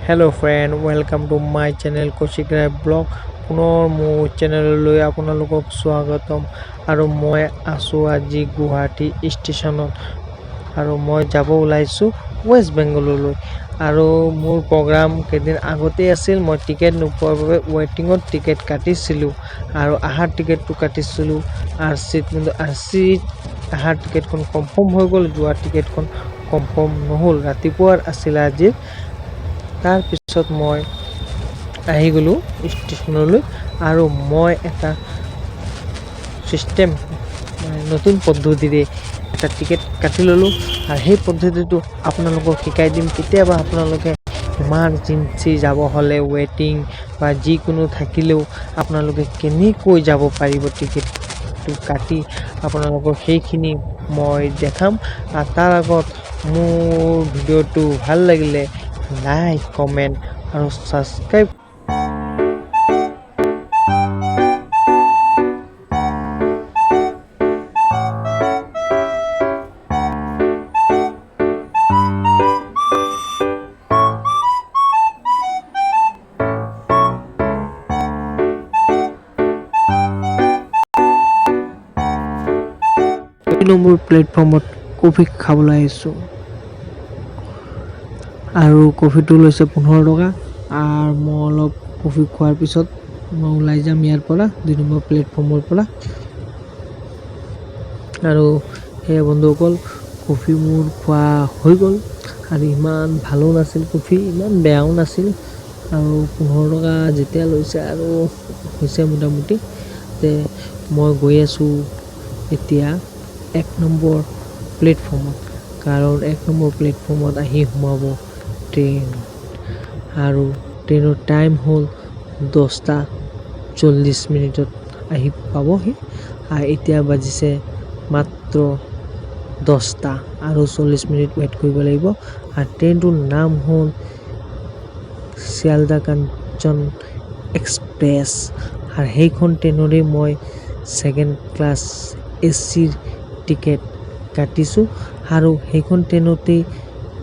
Hello friend, welcome to my channel Koshikrai blog. পুনৰ মোৰ চেনেললৈ আপোনালোকক স্বাগতম আৰু মই আছো আজি গুৱাহাটী ষ্টেচনত আৰু মই যাব ওলাইছো ৱেষ্ট বেংগললৈ আৰু মোৰ প্ৰগ্ৰাম কেদিন আগতে আছিল মই টিকেট নোপোৱাৰ বাবে ৱেটিঙত টিকেট কাটিছিলো আৰু আহাৰ টিকেটটো কাটিছিলো আৰচিত আহাৰ টিকেটখন কনফাৰ্ম হৈ গ'ল যোৱা টিকেটখন কনফাৰ্ম নহ'ল ৰাতিপুৱাৰ আছিল আজি তাৰ পিছত মই আহি গলো ষ্টেচনলৈ আৰু মই এটা সিস্টেম নতুন পদ্ধতিৰে এটা টিকেট কাটি ললো আৰু সেই পদ্ধতিটো আপোনালোকক শিকাই দিম কেতিয়াবা আপোনালোকে ইমাৰ্জেন্সি যাব হলে ৱেটিং বা যিকোনো থাকিলেও আপোনালোকে কেনেকৈ যাব পাৰিব টিকেটটো কাটি আপোনালোকক সেইখিনি মই দেখাম আৰু তাৰ আগত মোৰ ভিডিঅ'টো ভাল লাগিলে লাইক কমেন্ট আৰু সাবস্ক্ৰাইব নম্বৰ প্লেটফৰ্মত কফি খাবলৈ আহিছো আৰু কফিটো লৈছে 15 টকা আৰু মই অলপ কফি খোৱাৰ পিছত মই ওলাই যাম ইয়াৰ পৰা 2 নম্বৰ প্লেটফৰ্মৰ পৰা আৰু হে বন্ধুসকল কফি মোৰ খোৱা হৈ গ'ল আৰু ইমান ভালো নাছিল কফি ইমান বেয়াও নাছিল আৰু 15 টকা যেতিয়া লৈছে আৰু হৈছে মোটামুটি তে মই গৈ আছো এতিয়া 1 নম্বৰ প্লেটফৰ্মত কাৰণ 1 নম্বৰ প্লেটফৰ্মত আহি সোমাব ট্ৰেইন আৰু ট্ৰেইনৰ টাইম হ'ল 10:40 মিনিটত আহি পাবহি আৰু এতিয়া বাজিছে মাত্ৰ 10টা আৰু 40 মিনিট ৱেট কৰিব লাগিব আৰু ট্ৰেইনটোৰ নাম হ'ল শিয়ালদা কাঞ্চন এক্সপ্ৰেছ আৰু সেইখন ট্ৰেইনৰে মই সেকেন্ড ক্লাছ এচিৰ টিকেট কাটিছো আৰু সেইখন ট্ৰেইনতে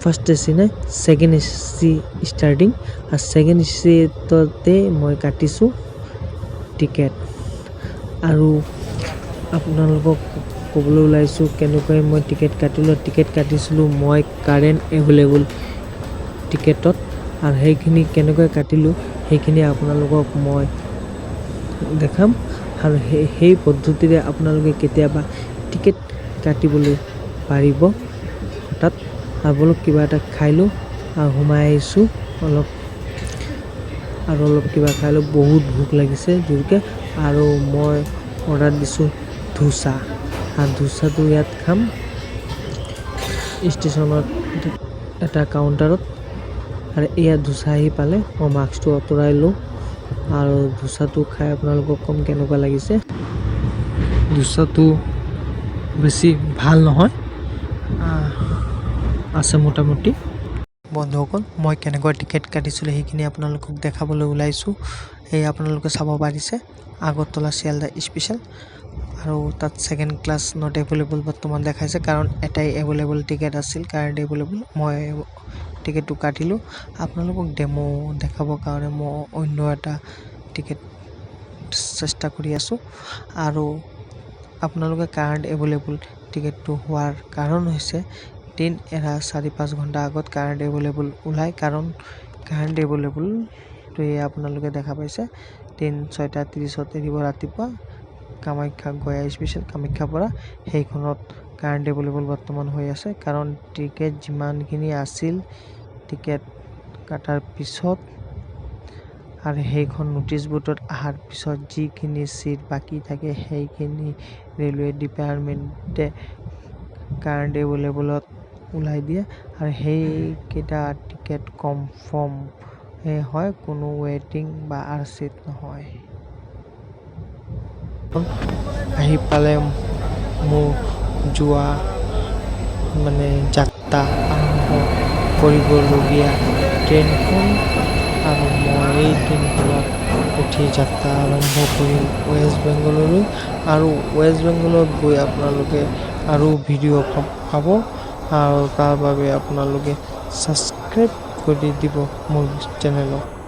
ফাৰ্ষ্ট এচি নাই সেকেন্ড এচি ষ্টাৰ্টিং আৰু সেকেন্ড এচিতে মই কাটিছো টিকেট আৰু আপোনালোকক ক'বলৈ ওলাইছো কেনেকৈ মই টিকেট কাটিছিলো মই কাৰেণ্ট এভেইলেবল টিকেটত আৰু সেইখিনি কেনেকৈ কাটিলো সেইখিনি আপোনালোকক মই দেখাম আৰু সেই পদ্ধতিৰে আপোনালোকে কেতিয়াবা টিকেট কাটিবলৈ পাৰিব তাত আৰু কিবা এটা খাইলো আৰু সোমাই আহিছো অলপ কিবা খাইলো বহুত ভোক লাগিছে জোৰকে আৰু মই অৰ্ডাৰ দিছো ধোসা আৰু ধোসাটো ইয়াত খাম ষ্টেচনত এটা কাউণ্টাৰত আৰু এয়া ধোসা আহি পালে মই মাস্কটো আঁতৰাই লওঁ আৰু ধোসাটো খাই আপোনালোকক কম কেনেকুৱা লাগিছে ধোসাটো বেছি ভাল নহয় আছে মোটামুটি বন্ধুসকল মই কেনেকৈ টিকেট কাটিছিলো সেইখিনি আপোনালোকক দেখাবলৈ ওলাইছো এই আপোনালোকে চাব পাৰিছে আগতলা শিয়ালদা স্পেশাল আৰু তাত সেকেন্ড ক্লাছ নট এভেইলেবল বৰ্তমান দেখাইছে কাৰণ এটাই এভেইলেবল টিকেট আছিল কাৰেণ্ট এভেইলেবল মই টিকেটটো কাটিলো আপোনালোকক ডেমো দেখাবৰ কাৰণে মই অন্য এটা টিকেট চেষ্টা কৰি আছো আৰু আপোনালোকে কাৰেণ্ট এভেইলেবল টিকেটটো হোৱাৰ কাৰণ হৈছে ট্ৰেইন এৰা 4-5 ঘণ্টা আগত কাৰেণ্ট এভেইলেবল ওলাই কাৰণ কাৰেণ্ট এভেইলেবলটো আপোনালোকে দেখা পাইছে ট্ৰেইন 6:30ত এৰিব ৰাতিপুৱা কামাখ্যা গয়া স্পেশাল কামাখ্যাৰ পৰা সেইখনত কাৰেণ্ট এভেইলেবল বৰ্তমান হৈ আছে কাৰণ টিকেট যিমানখিনি আছিল টিকেট কাটাৰ পিছত আৰু সেইখন নটিচ বোৰ্ডত আহাৰ পিছত যিখিনি সিট বাকি থাকে সেইখিনি ৰেলৱে ডিপাৰ্টমেণ্টে কাৰেণ্ট এভেইলেবলত ওলাই দিয়ে আৰু সেইকেইটা টিকেট কনফাৰ্ম হয় কোনো ৱেটিং বা আৰচিত নহয় আহি পালে মোৰ যোৱা মানে যাত্ৰা আৰম্ভ কৰিবলগীয়া ট্ৰেইনখন আৰু মই এই ট্ৰেইনখনত উঠি যাত্ৰা আৰম্ভ কৰিম ৱেষ্ট বেংগললৈ আৰু ৱেষ্ট বেংগলত গৈ আপোনালোকে আৰু ভিডিঅ' পাব আৰু তাৰ বাবে আপোনালোকে সাবস্ক্ৰাইব কৰি দিব মোৰ চেনেলক।